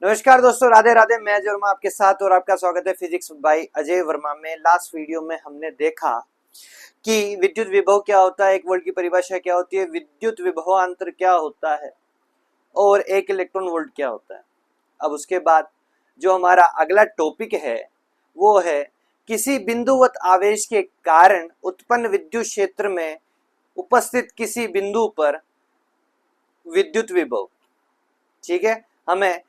नमस्कार दोस्तों, राधे राधे। मैं अजय वर्मा आपके साथ और आपका स्वागत है फिजिक्स बाय अजय वर्मा में। लास्ट वीडियो में हमने देखा कि विद्युत विभव क्या होता है, एक वोल्ट की परिभाषा क्या होती है, विद्युत विभवांतर क्या होता है और एक इलेक्ट्रॉन वोल्ट क्या होता है। अब उसके बाद जो हमारा अगला टॉपिक है वो है किसी बिंदुवत आवेश के कारण उत्पन्न विद्युत क्षेत्र में उपस्थित किसी बिंदु पर विद्युत विभव। ठीक है, हमें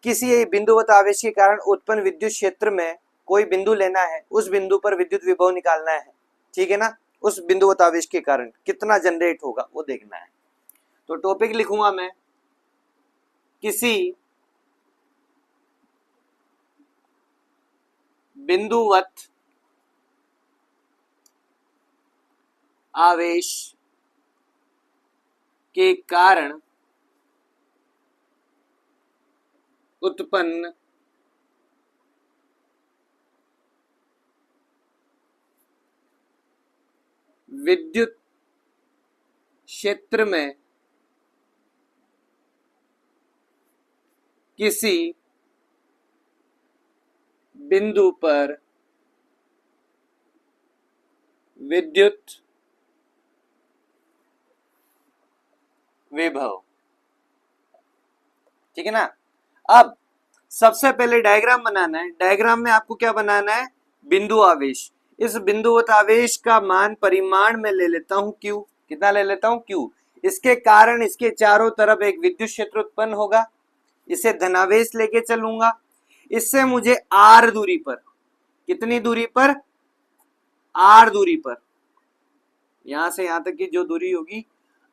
किसी बिंदुवत आवेश के कारण उत्पन्न विद्युत क्षेत्र में कोई बिंदु लेना है, उस बिंदु पर विद्युत विभव निकालना है। ठीक है ना, उस बिंदुवत आवेश के कारण कितना जनरेट होगा वो देखना है। तो टॉपिक लिखूंगा मैं, किसी बिंदुवत आवेश के कारण उत्पन्न विद्युत क्षेत्र में किसी बिंदु पर विद्युत विभव। ठीक है ना। अब सबसे पहले डायग्राम बनाना है। डायग्राम में आपको क्या बनाना है, बिंदु आवेश। इस बिंदुवत आवेश का मान परिमाण में ले लेता हूं Q। कितना ले लेता हूं Q। इसके कारण इसके चारों तरफ एक विद्युत क्षेत्र उत्पन्न होगा। इसे धनावेश लेके चलूंगा। इससे मुझे R दूरी पर, कितनी दूरी पर, R दूरी पर, यहां से यहां तक की जो दूरी होगी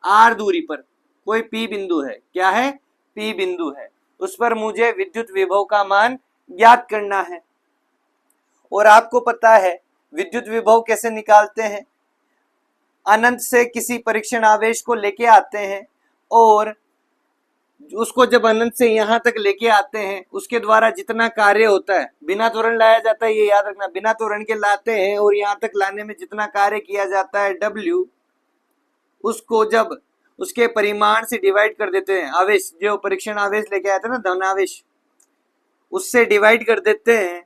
R दूरी पर कोई P बिंदु है। क्या है, P बिंदु है। उस पर मुझे विद्युत विभव का मान ज्ञात करना है। और आपको पता है विद्युत विभव कैसे निकालते हैं, अनंत से किसी परीक्षण आवेश को लेके आते हैं और उसको जब अनंत से यहां तक लेके आते हैं उसके द्वारा जितना कार्य होता है, बिना त्वरण लाया जाता है, ये याद रखना, बिना त्वरण के लाते हैं और यहां तक लाने में जितना कार्य किया जाता है W, उसको जब उसके परिमाण से डिवाइड कर देते हैं, आवेश जो परीक्षण आवेश लेके आते हैं ना, धनावेश, उससे डिवाइड कर देते हैं,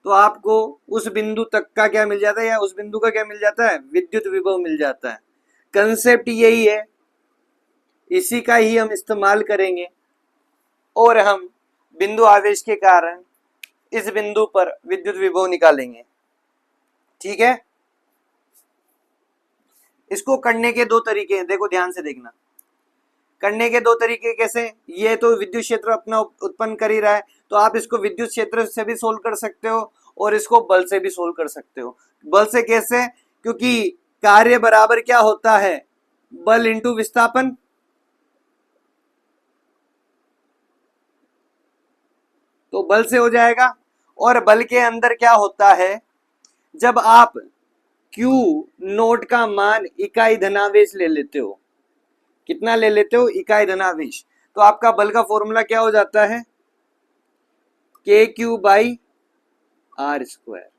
तो आपको उस बिंदु तक का क्या मिल जाता है, या उस बिंदु का क्या मिल जाता है, विद्युत विभव मिल जाता है। कंसेप्ट यही है, इसी का ही हम इस्तेमाल करेंगे और हम बिंदु आवेश के कारण इस बिंदु पर विद्युत विभव निकालेंगे। ठीक है, इसको करने के दो तरीके हैं, देखो ध्यान से देखना। करने के दो तरीके कैसे, ये तो विद्युत क्षेत्र अपना उत्पन्न कर ही रहा है, तो आप इसको विद्युत क्षेत्र से भी सोल्व कर सकते हो और इसको बल से भी सोल्व कर सकते हो। बल से कैसे, क्योंकि कार्य बराबर क्या होता है, बल इंटू विस्थापन। तो बल से हो जाएगा। और बल के अंदर क्या होता है, जब आप Q नोट का मान इकाई धनावेश ले लेते हो, कितना ले लेते हो, इकाई धनावेश, तो आपका बल का फॉर्मूला क्या हो जाता है, KQ बाई R स्क्वायर।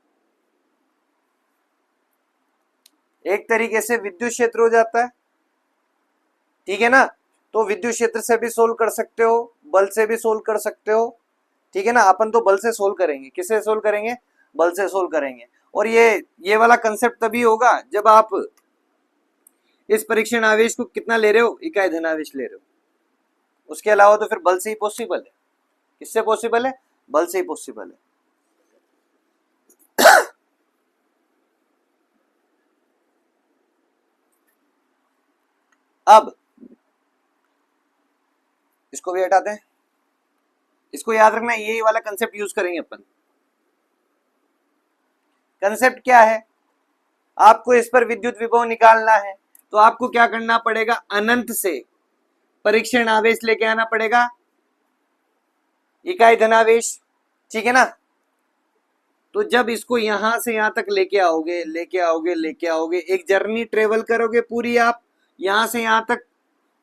एक तरीके से विद्युत क्षेत्र हो जाता है। ठीक है ना, तो विद्युत क्षेत्र से भी सोल्व कर सकते हो, बल से भी सोल्व कर सकते हो। ठीक है ना, अपन तो बल से सोल्व करेंगे। किससे सोल्व करेंगे, बल से सोल्व करेंगे। और ये वाला कंसेप्ट तभी होगा जब आप इस परीक्षण आवेश को कितना ले रहे हो, इकाई धनावेश ले रहे हो। उसके अलावा तो फिर बल से ही पॉसिबल है। किससे पॉसिबल है, बल से ही पॉसिबल है। अब इसको भी हटाते हैं। इसको याद रखना, यही वाला कंसेप्ट यूज करेंगे अपन। कंसेप्ट क्या है, आपको इस पर विद्युत विभव निकालना है, तो आपको क्या करना पड़ेगा, अनंत से परीक्षण आवेश लेके आना पड़ेगा, इकाई धनावेश। ठीक है ना, तो जब इसको यहां से यहां तक लेके आओगे, लेके आओगे, लेके आओगे, एक जर्नी ट्रेवल करोगे पूरी, आप यहां से यहां तक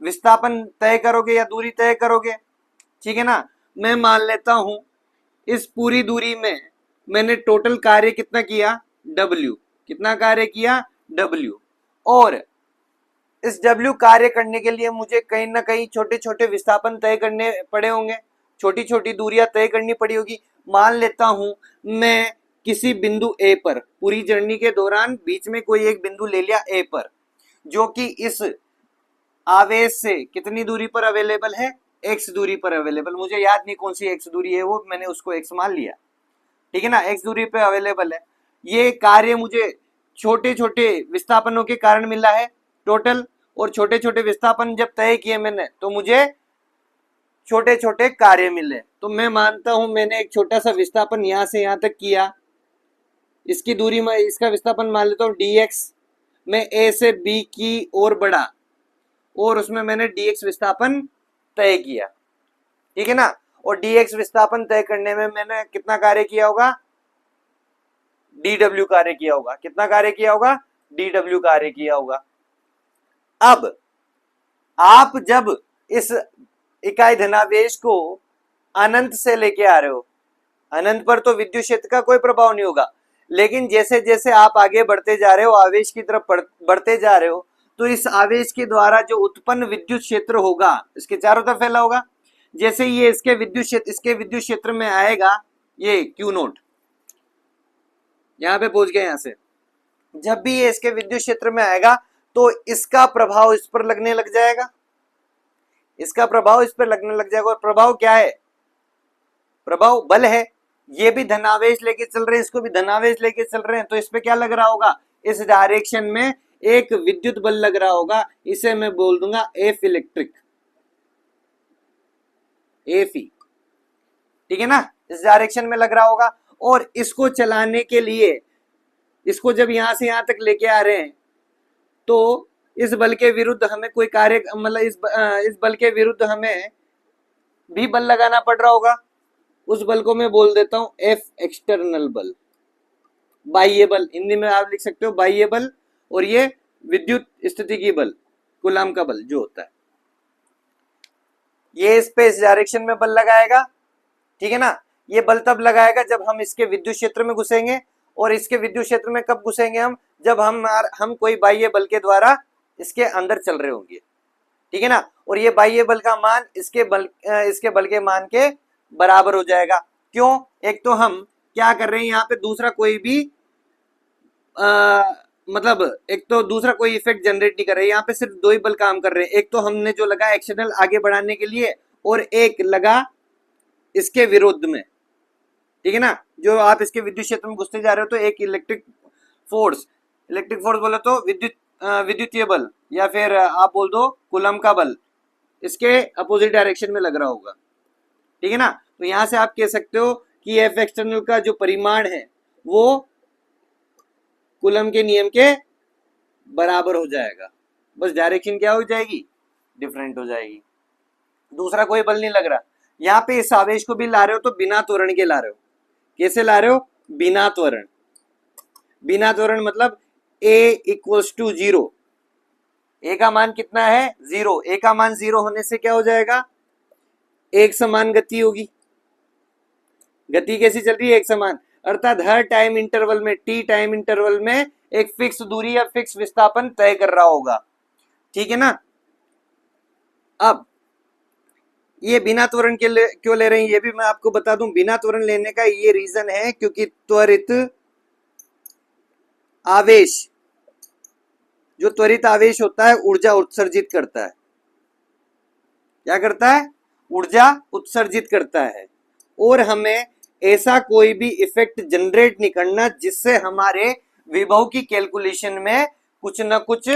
विस्थापन तय करोगे या दूरी तय करोगे। ठीक है ना, मैं मान लेता हूं इस पूरी दूरी में मैंने टोटल कार्य कितना किया, W। कितना कार्य किया, W। और इस W कार्य करने के लिए मुझे कहीं ना कहीं छोटे छोटे विस्थापन तय करने पड़े होंगे। छोटी छोटी दूरियां तय करनी पड़ी होगी। मान लेता हूं मैं किसी बिंदु ए पर, पूरी जर्नी के दौरान बीच में कोई एक बिंदु ले लिया ए पर, जो कि इस आवेश से कितनी दूरी पर अवेलेबल है, एक्स दूरी पर अवेलेबल। मुझे याद नहीं कौन सी एक्स दूरी है वो, मैंने उसको एक्स मान लिया, ठीक है ना, एक्स दूरी पे अवेलेबल है। ये कार्य मुझे छोटे छोटे विस्थापनों के कारण मिला है टोटल, और छोटे छोटे विस्थापन जब तय किए मैंने तो मुझे छोटे छोटे कार्य मिले। तो मैं मानता हूं मैंने एक छोटा सा विस्थापन यहां से यहां तक किया, इसकी दूरी में इसका विस्थापन मान लेता हूं dx, मैं a से b की ओर बढ़ा और उसमें मैंने dx विस्थापन तय किया, ठीक है ना। और dx विस्थापन तय करने में मैंने कितना कार्य किया होगा, dw कार्य किया होगा। कितना कार्य किया होगा, dw कार्य किया होगा। अब आप जब इस इकाई धनावेश को अनंत से लेके आ रहे हो, अनंत पर तो विद्युत क्षेत्र का कोई प्रभाव नहीं होगा, लेकिन जैसे जैसे आप आगे बढ़ते जा रहे हो, आवेश की तरफ बढ़ते जा रहे हो, तो इस आवेश के द्वारा जो उत्पन्न विद्युत क्षेत्र होगा इसके चारों तरफ फैला होगा। जैसे ये इसके विद्युत क्षेत्र में आएगा, ये क्यू नोट यहां पे पहुंच गए। यहां से जब भी ये इसके विद्युत क्षेत्र में आएगा तो इसका प्रभाव इस पर लगने लग जाएगा, इसका प्रभाव इस पर लगने लग जाएगा। और प्रभाव क्या है, प्रभाव बल है। ये भी धनावेश लेके चल रहे हैं, इसको भी धनावेश लेके चल रहे हैं, तो इस पे क्या लग रहा होगा, इस डायरेक्शन में एक विद्युत बल लग रहा होगा। इसे मैं बोल दूंगा एफ इलेक्ट्रिक, एफी, ठीक है ना, इस डायरेक्शन में लग रहा होगा। और इसको चलाने के लिए, इसको जब यहां से यहां तक लेके आ रहे हैं, तो इस बल के विरुद्ध हमें कोई कार्य, मतलब इस बल के विरुद्ध हमें भी बल लगाना पड़ रहा होगा। उस बल को मैं बोल देता हूं एफ एक्सटर्नल बल, बाह्य बल, हिंदी में आप लिख सकते हो बाह्य बल। और ये विद्युत स्थिति की बल, कूलाम का बल जो होता है, ये इस पे इस डायरेक्शन में बल लगाएगा, ठीक है ना। ये बल तब लगाएगा जब हम इसके विद्युत क्षेत्र में घुसेंगे, और इसके विद्युत क्षेत्र में कब घुसेंगे हम, जब हम कोई बाह्य बल के द्वारा इसके अंदर चल रहे होंगे, ठीक है ना। और ये बाह्य बल का मान इसके बल के मान के बराबर हो जाएगा। क्यों, एक तो हम क्या कर रहे हैं यहाँ पे, दूसरा कोई भी मतलब एक तो दूसरा कोई इफेक्ट जनरेट नहीं कर रहे हैं, यहाँ पे सिर्फ दो ही बल काम कर रहे हैं। एक तो हमने जो लगा एक्सटर्नल आगे बढ़ाने के लिए, और एक लगा इसके विरुद्ध में, ठीक है ना। जो आप इसके विद्युत क्षेत्र में घुसते जा रहे हो, तो एक इलेक्ट्रिक फोर्स बोलो तो विद्युतीय बल, या फिर आप बोल दो कूलम का बल, इसके अपोजिट डायरेक्शन में लग रहा होगा, ठीक है ना। तो यहां से आप कह सकते हो कि एफ एक्सटर्नल का जो परिमाण है वो कूलम के नियम के बराबर हो जाएगा, बस डायरेक्शन क्या हो जाएगी, डिफरेंट हो जाएगी। दूसरा कोई बल नहीं लग रहा। यहाँ पे इस आवेश को भी ला रहे हो तो बिना त्वरण के ला रहे हो। कैसे ला रहे हो, बिना त्वरण। बिना त्वरण मतलब a इक्वल्स टू 0, ए का मान कितना है, 0। ए का मान 0 होने से क्या हो जाएगा, एक समान गति होगी। गति कैसी चल रही है, एक समान, अर्थात हर टाइम इंटरवल में, टी टाइम इंटरवल में एक फिक्स दूरी या फिक्स विस्थापन तय कर रहा होगा, ठीक है ना। अब ये बिना त्वरण के क्यों ले रहे हैं, ये भी मैं आपको बता दूं। बिना त्वरण लेने का ये रीजन है क्योंकि त्वरित आवेश, जो त्वरित आवेश होता है ऊर्जा उत्सर्जित करता है। क्या करता है, ऊर्जा उत्सर्जित करता है। और हमें ऐसा कोई भी इफेक्ट जनरेट नहीं करना जिससे हमारे विभव की कैलकुलेशन में कुछ न कुछ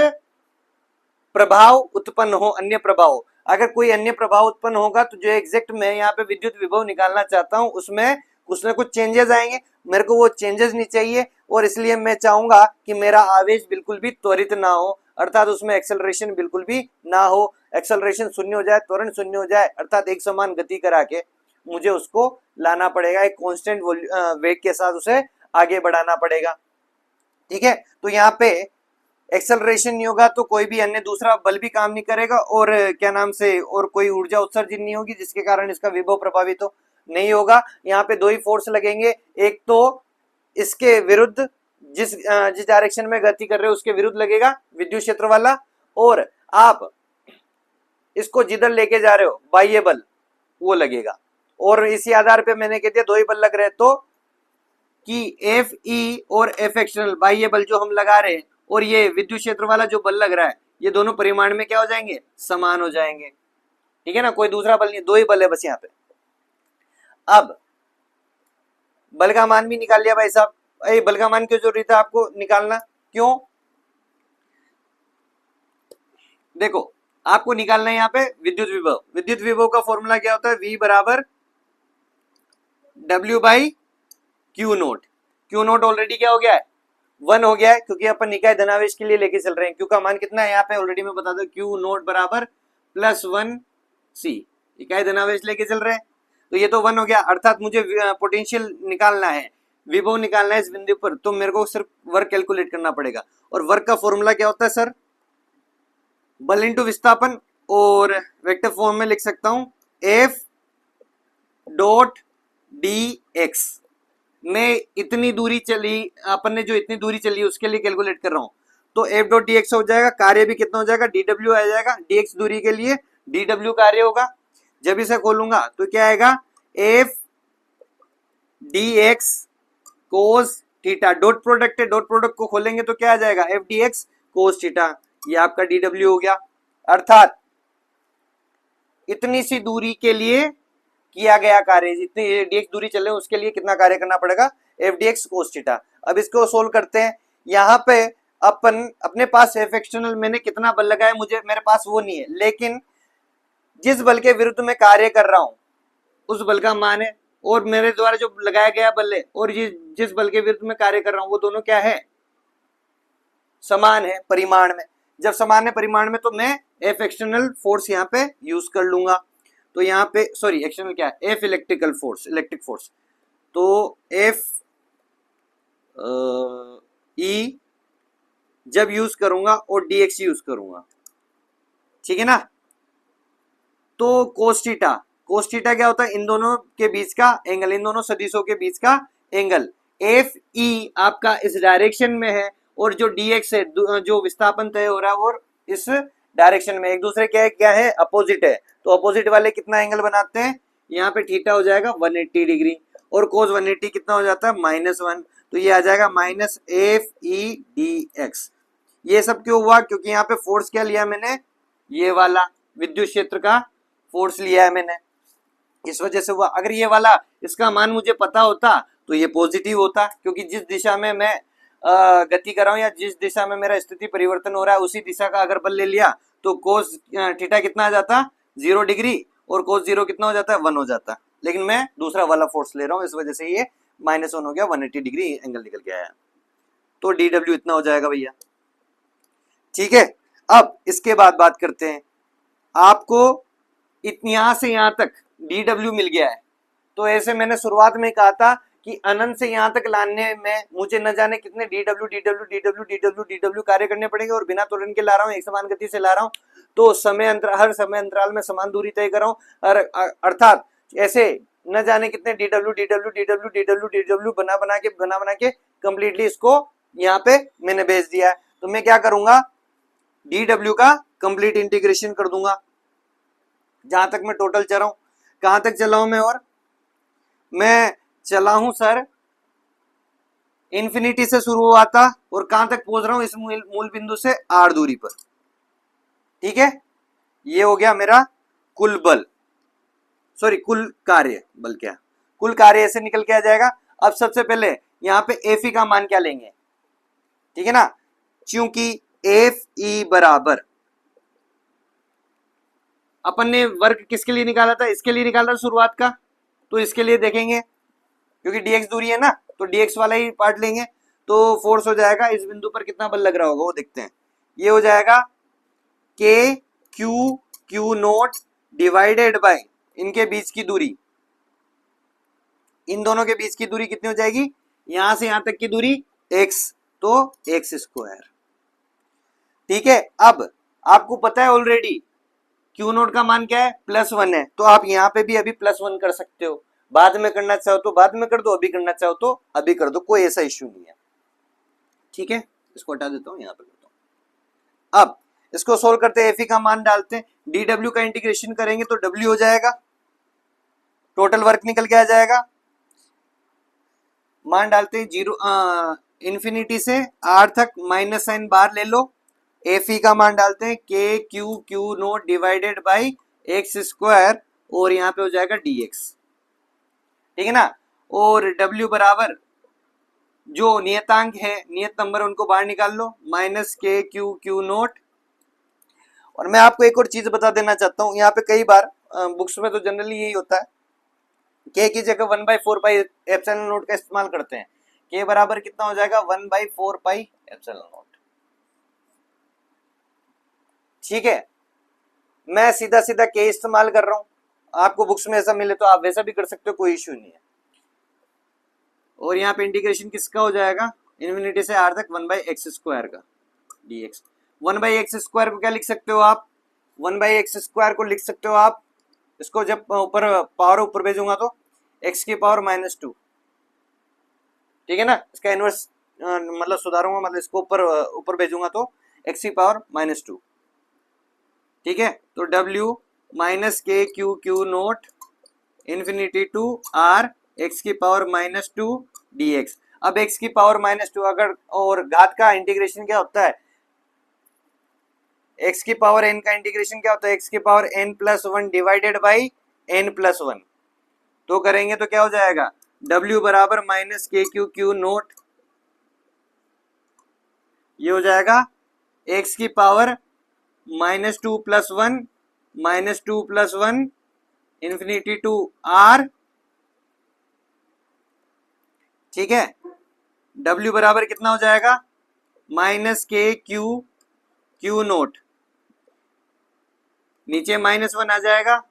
प्रभाव उत्पन्न हो, अन्य प्रभाव। अगर कोई अन्य प्रभाव उत्पन्न होगा तो जो एग्जैक्ट मैं यहाँ पे विद्युत विभव निकालना चाहता हूं उसमें कुछ न कुछ चेंजेस आएंगे, मेरे को वो चेंजेस नहीं चाहिए। और इसलिए मैं चाहूंगा कि मेरा आवेश बिल्कुल भी त्वरित ना हो, अर्थात उसमें एक्सेलरेशन बिल्कुल भी ना हो। एक्सेलरेशन शून्य हो जाए, त्वरण शून्य हो जाए, अर्थात एक समान गति करा के मुझे उसको लाना पड़ेगा, एक कांस्टेंट वेग के साथ उसे आगे बढ़ाना पड़ेगा, ठीक है। तो यहाँ पे एक्सेलरेशन नहीं होगा तो कोई भी अन्य दूसरा बल भी काम नहीं करेगा, और क्या नाम से, और कोई ऊर्जा उत्सर्जित नहीं होगी जिसके कारण इसका विभव प्रभावित तो नहीं होगा। यहाँ पे दो ही फोर्स लगेंगे, एक तो इसके विरुद्ध, जिस डायरेक्शन में गति कर रहे हो उसके विरुद्ध लगेगा विद्युत क्षेत्र वाला, और आप इसको जिधर लेके जा रहे हो बाह्य बल वो लगेगा। और इसी आधार पे मैंने कह दिया दो ही बल लग रहे तो कि एफ ई और एफ एक्सटर्नल बाह्य बल जो हम लगा रहे हैं और ये विद्युत क्षेत्र वाला जो बल लग रहा है ये दोनों परिमाण में क्या हो जाएंगे, समान हो जाएंगे। ठीक है ना, कोई दूसरा बल नहीं, दो ही बल है बस यहाँ पे। अब बल का मान भी निकाल लिया भाई साहब। बल का मान क्यों जरूरी था आपको निकालना, क्यों? देखो आपको निकालना है यहाँ पे विद्युत विभव। विद्युत विभव का फॉर्मूला क्या होता है, V बराबर W by Q note. Q note already क्या हो गया है, 1 हो गया है, क्योंकि अपन निकाय धनावेश के लिए लेके चल रहे हैं। क्यू का मान कितना है यहाँ पे ऑलरेडी मैं बता दूं, क्यू नोट बराबर +1 C, इकाई धनावेश लेके चल रहे हैं तो ये तो 1 हो गया, अर्थात मुझे पोटेंशियल निकालना है, विभव निकालना है इस बिंदु पर, तो मेरे को सिर्फ वर्क कैलकुलेट करना पड़ेगा। और वर्क का फॉर्मूला क्या होता है सर, बल इंटू विस्थापन, और वेक्टर फॉर्म में लिख सकता हूं F डॉट डी एक्स। मैं इतनी दूरी चली, अपन ने जो इतनी दूरी चली उसके लिए कैलकुलेट कर रहा हूं, तो F डॉट डी एक्स हो जाएगा, कार्य भी कितना हो जाएगा, dw आ जाएगा, dx दूरी के लिए dw कार्य होगा। जब इसे खोलूंगा तो क्या आएगा, F dx cos theta, dot product है, डॉट प्रोडक्ट को खोलेंगे तो क्या आ जाएगा, F dx कोस थीटा, ये आपका dw हो गया। अर्थात इतनी सी दूरी के लिए किया गया कार्य, जितनी dx दूरी चल रहे हैं उसके लिए कितना कार्य करना पड़ेगा, F dx कोस थीटा। अब इसको सोल्व करते हैं। यहाँ पे अपन अपने पास F एक्सटर्नल मैंने कितना बल लगाया मुझे, मेरे पास वो नहीं है, लेकिन जिस बल के विरुद्ध में कार्य कर रहा हूं उस बल का मान है, और मेरे द्वारा जो लगाया गया बल है और जिस बल के विरुद्ध में कार्य कर रहा हूं वो दोनों क्या है, समान है परिमाण में। जब समान है परिमाण में तो मैं F एक्सटर्नल फोर्स यहाँ पे यूज कर लूंगा। तो यहाँ पे सॉरी एक्सटर्नल क्या है, F electrical force, electric force, तो F E जब यूज करूंगा और dx यूज करूंगा, ठीक है ना। तो कोस थीटा, कोस थीटा क्या होता है, इन दोनों के बीच का एंगल, इन दोनों सदिशों के बीच का एंगल। एफ ई आपका इस डायरेक्शन में है और जो dx है, जो विस्थापन तय हो रहा है वो इस डायरेक्शन में, एक दूसरे क्या है अपोजिट है, तो अपोजिट वाले कितना एंगल बनाते हैं, यहाँ पे थीटा हो जाएगा 180 डिग्री, और कोस 180 कितना हो जाता है, -1, तो ये आ जाएगा -FE/dx। ये सब क्यों हुआ, क्योंकि यहाँ पे फोर्स क्या लिया मैंने, ये वाला विद्युत क्षेत्र का फोर्स लिया है मैंने, इस वजह से हुआ। अगर ये वाला इसका मान मुझे पता होता तो ये पॉजिटिव होता, क्योंकि जिस दिशा में मैं गति कर रहा हूं या जिस दिशा में मेरा स्थिति परिवर्तन हो रहा है उसी दिशा का अगर बल ले लिया तो कोस थीटा कितना आ जाता, 0 डिग्री, और कोस 0 कितना हो जाता है, 1 हो जाता। लेकिन मैं दूसरा वाला फोर्स ले रहा हूं, इस वजह से ये -1 हो गया, 180 डिग्री एंगल निकल के आया, तो DW इतना हो जाएगा भैया। ठीक है, अब इसके बाद बात करते हैं, आपको यहां से यहां तक DW मिल गया है, तो ऐसे मैंने शुरुआत में कहा था कि अनंत से यहां तक लाने में मुझे न जाने कितने DW कार्य करने पड़ेंगे, और बिना त्वरण के ला रहा हूं, एक समान गति से ला रहा हूं, तो हर समय अंतराल में समान दूरी तय कर रहा हूं, अर्थात ऐसे न जाने कितने DW बना के कंप्लीटली इसको यहाँ पे मैंने भेज दिया है। तो मैं क्या करूंगा, DW का कंप्लीट इंटीग्रेशन कर दूंगा, जहां तक मैं टोटल चल रहा हूं, कहां तक चला हूं मैं, और मैं चला हूं सर इंफिनिटी से शुरू हुआ था और कहां तक पहुंच रहा हूं, इस मूल बिंदु से r दूरी पर। ठीक है, ये हो गया मेरा कुल बल, सॉरी कुल कार्य, बल क्या, कुल कार्य ऐसे निकल के आ जाएगा। अब सबसे पहले यहां पे एफ ई का मान क्या लेंगे, ठीक है ना, क्योंकि एफ ई बराबर अपन ने वर्ग किसके लिए निकाला था, इसके लिए निकाला था शुरुआत का, तो इसके लिए देखेंगे क्योंकि dx दूरी है ना, तो dx वाला ही पार्ट लेंगे, तो फोर्स हो जाएगा इस बिंदु पर कितना बल लग रहा होगा वो देखते हैं। ये हो जाएगा k q note divided by इनके बीच की दूरी, इन दोनों के बीच की दूरी कितनी हो जाएगी, यहां से यहां तक की दूरी x, तो x स्क्वायर। ठीक है, अब आपको पता है ऑलरेडी क्यू नोट का मान क्या है, +1 है, तो आप यहाँ पे भी अभी +1 कर सकते हो, बाद में करना चाहो तो बाद में कर दो, अभी करना चाहो तो अभी कर दो, कोई ऐसा इश्यू नहीं है। ठीक है, इसको हटा देता हूं, यहाँ पे करता हूं। अब इसको सोल्व करते हैं, एफ ई का मान डालते हैं, DW का इंटीग्रेशन करेंगे तो W हो जाएगा टोटल वर्क निकल के आ जाएगा, मान डालते हैं जीरो इंफिनिटी से आर तक माइनस साइन बार ले लो, एफ ई का मान डालते हैं के Q Q note divided by x square और यहाँ पे हो जाएगा dx, ठीक है ना। और w बराबर जो नियतांक है, नियत नंबर उनको बाहर निकाल लो, minus K Q Q note. और मैं आपको एक और चीज बता देना चाहता हूँ, यहाँ पे कई बार बुक्स में तो जनरली यही होता है, के की जगह 1/4 पाई एप्सिलॉन नोट का इस्तेमाल करते हैं। के बराबर कितना हो जाएगा 1/4 पाई एप्सिलॉन नोट, ठीक है। मैं सीधा सीधा के इस्तेमाल कर रहा हूं, आपको बुक्स में ऐसा मिले तो आप वैसा भी कर सकते हो, कोई इश्यू नहीं है। और यहाँ पे इंटीग्रेशन किसका हो जाएगा, इन्फिनिटी से आर तक 1/x² का dx। 1/x² को क्या लिख सकते हो आप, 1/x² को लिख सकते हो आप, इसको जब ऊपर पावर ऊपर भेजूंगा तो x की पावर -2, ठीक है ना। इसका इनवर्स मतलब सुधारूंगा, मतलब इसको ऊपर भेजूंगा तो x की पावर -2, ठीक है। तो w minus K Q Q naught infinity to R x की पावर -2 dx। अब x की पावर -2 अगर, और घात का इंटीग्रेशन क्या होता है, x की पावर n का इंटीग्रेशन क्या होता है, x की power n+1 divided by n+1। तो करेंगे तो क्या हो जाएगा, w बराबर minus K Q Q note, ये हो जाएगा x की पावर -2 + 1 -2 + 1 इन्फिनिटी टू r, ठीक है। w बराबर कितना हो जाएगा, minus K Q Q note, नीचे -1 आ जाएगा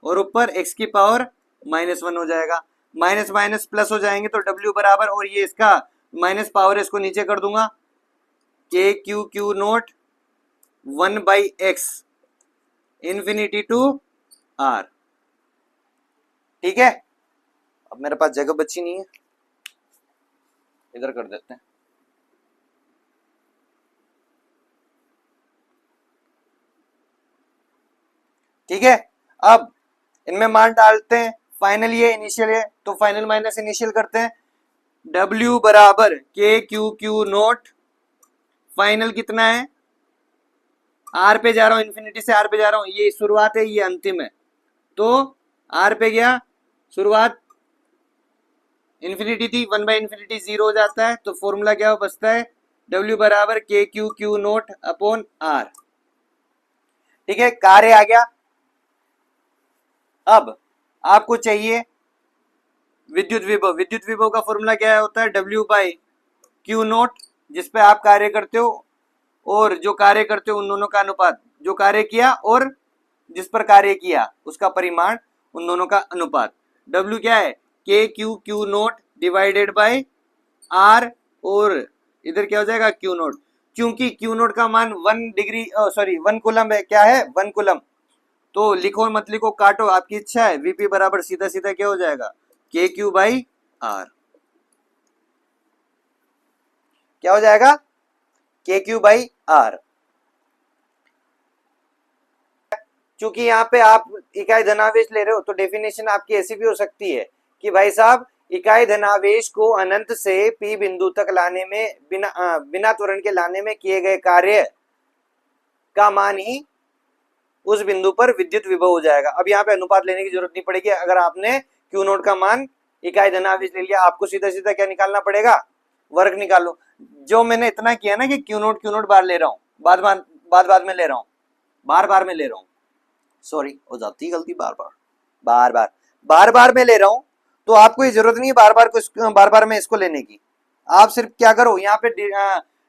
और ऊपर x की पावर -1 हो जाएगा, माइनस माइनस प्लस हो जाएंगे तो w बराबर, और ये इसका माइनस पावर है, इसको नीचे कर दूंगा, K Q Q naught 1/x infinity to r, ठीक है। अब मेरे पास जगह बची नहीं है, इधर कर देते हैं, ठीक है। अब इनमें मान डालते हैं, फाइनल ये इनिशियल है तो फाइनल माइनस इनिशियल करते हैं, W बराबर K Q Q note, final कितना है, आर पे जा रहा हूं, इन्फिनिटी से आर पे जा रहा हूं, ये शुरुआत है ये अंतिम है, तो आर पे गया, शुरुआत इन्फिनिटी थी, 1/∞ 0 हो जाता है, तो फॉर्मूला क्या बचता है, W बराबर K Q Q naught upon R, ठीक है। कार्य आ गया। अब आपको चाहिए विद्युत विभव, विद्युत विभव का फॉर्मूला क्या होता है, W/Q नोट, जिस पे आप कार्य करते हो और जो कार्य करते हो उन दोनों का अनुपात, जो कार्य किया और जिस पर कार्य किया उसका परिमाण, उन दोनों का अनुपात। W क्या है, के Q Q note divided by R, और इधर क्या हो जाएगा Q नोट, क्योंकि Q नोट का मान 1 कूलम है, क्या है 1 कूलम, तो लिखो मत लिखो काटो, आपकी इच्छा है। Vp बराबर सीधा सीधा क्या हो जाएगा, के क्यू बाई आर, क्या हो जाएगा, के क्यू बाई आर। क्योंकि यहाँ पे आप इकाई धनावेश ले रहे हो तो डेफिनेशन आपकी ऐसी भी हो सकती है कि भाई साहब इकाई धनावेश को अनंत से P बिंदु तक लाने में, बिना त्वरण के लाने में किए गए कार्य का मान ही उस बिंदु पर विद्युत विभव हो जाएगा। अब यहाँ पे अनुपात लेने की जरूरत नहीं पड़ेगी, अगर आपने क्यू नोट का मान इकाई धनावेश ले लिया, आपको सीधा सीधा क्या निकालना पड़ेगा, वर्ग निकालो। जो मैंने इतना किया ना कि क्यू नोट बार ले रहा हूँ, बाद में ले रहा हूँ, बार में ले रहा हूँ, सॉरी हो जाती है गलती, बार बार में ले रहा हूं, तो आपको ये जरूरत नहीं है बार बार में इसको लेने की। आप सिर्फ क्या करो, यहाँ पे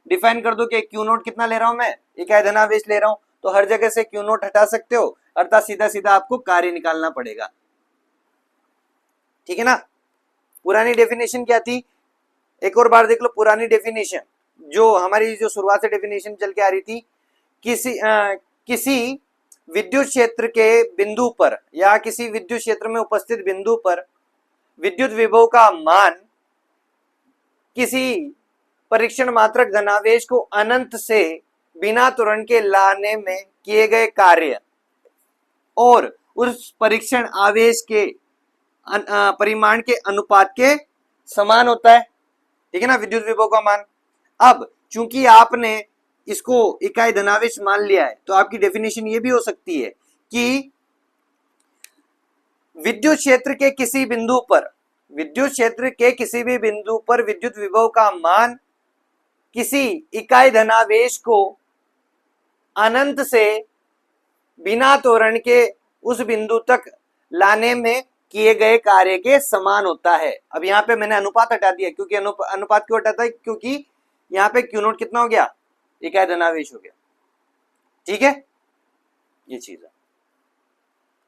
डिफाइन कर दो कि क्यू नोट कितना ले रहा हूं मैं, इकाई धनावेश ले रहा हूं, तो हर जगह से क्यू नोट हटा सकते हो, अर्थात सीधा सीधा आपको कार्य निकालना पड़ेगा, ठीक है ना। पुरानी डेफिनेशन क्या थी, एक और बार देख लो पुरानी डेफिनेशन, जो हमारी जो शुरुआत से डेफिनेशन चल के आ रही थी, किसी विद्युत क्षेत्र के बिंदु पर या किसी विद्युत क्षेत्र में उपस्थित बिंदु पर विद्युत विभव का मान किसी परीक्षण मात्रक धनावेश को अनंत से बिना त्वरण के लाने में किए गए कार्य और उस परीक्षण आवेश के परिमाण के अनुपात के समान होता है। ठीक है ना, विद्युत विभव का मान। अब चूंकि आपने इसको इकाई धनावेश मान लिया है, तो आपकी डेफिनेशन ये भी हो सकती है कि विद्युत क्षेत्र के किसी बिंदु पर, विद्युत क्षेत्र के किसी भी बिंदु पर विद्युत विभव का मान किसी इकाई धनावेश को अनंत से बिना त्वरण के उस बिंदु तक लाने में किए गए कार्य के समान होता है। अब यहाँ पे मैंने अनुपात हटा दिया, क्योंकि अनुपात क्यों हटाता है, क्योंकि यहाँ पे क्यू नोट कितना हो गया, इकाई धनावेश हो गया। ठीक है, ये चीज है।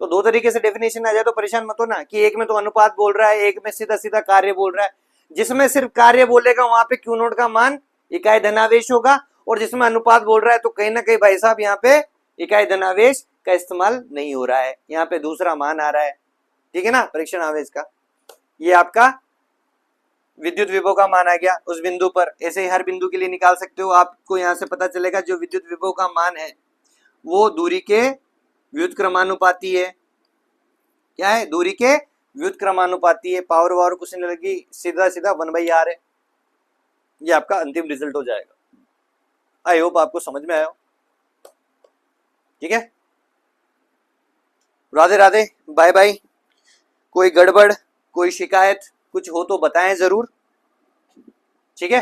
तो दो तरीके से डेफिनेशन आ जाए तो परेशान मत हो ना, कि एक में तो अनुपात बोल रहा है, एक में सीधा सीधा कार्य बोल रहा है। जिसमें सिर्फ कार्य बोलेगा वहां पे क्यू नोट का मान इकाई धनावेश होगा, और जिसमें अनुपात बोल रहा है तो कहीं ना कहीं भाई साहब यहाँ पे इकाई धनावेश का इस्तेमाल नहीं हो रहा है, यहाँ पे दूसरा मान आ रहा है। ठीक है ना, परीक्षण आवेश का ये आपका विद्युत विभव का मान आ गया उस बिंदु पर। ऐसे ही हर बिंदु के लिए निकाल सकते हो। आपको यहाँ से पता चलेगा जो विद्युत विभव का मान है वो दूरी के व्युत्क्रमानुपाती है। क्या है, दूरी के व्युत्क्रमानुपाती है। पावर वावर कुछ नहीं लगी, सीधा सीधा 1/r है। ये आपका अंतिम रिजल्ट हो जाएगा। आई होप आपको समझ में आया हो। ठीक है, राधे राधे, बाय बाय। कोई गड़बड़, कोई शिकायत कुछ हो तो बताएं जरूर। ठीक है।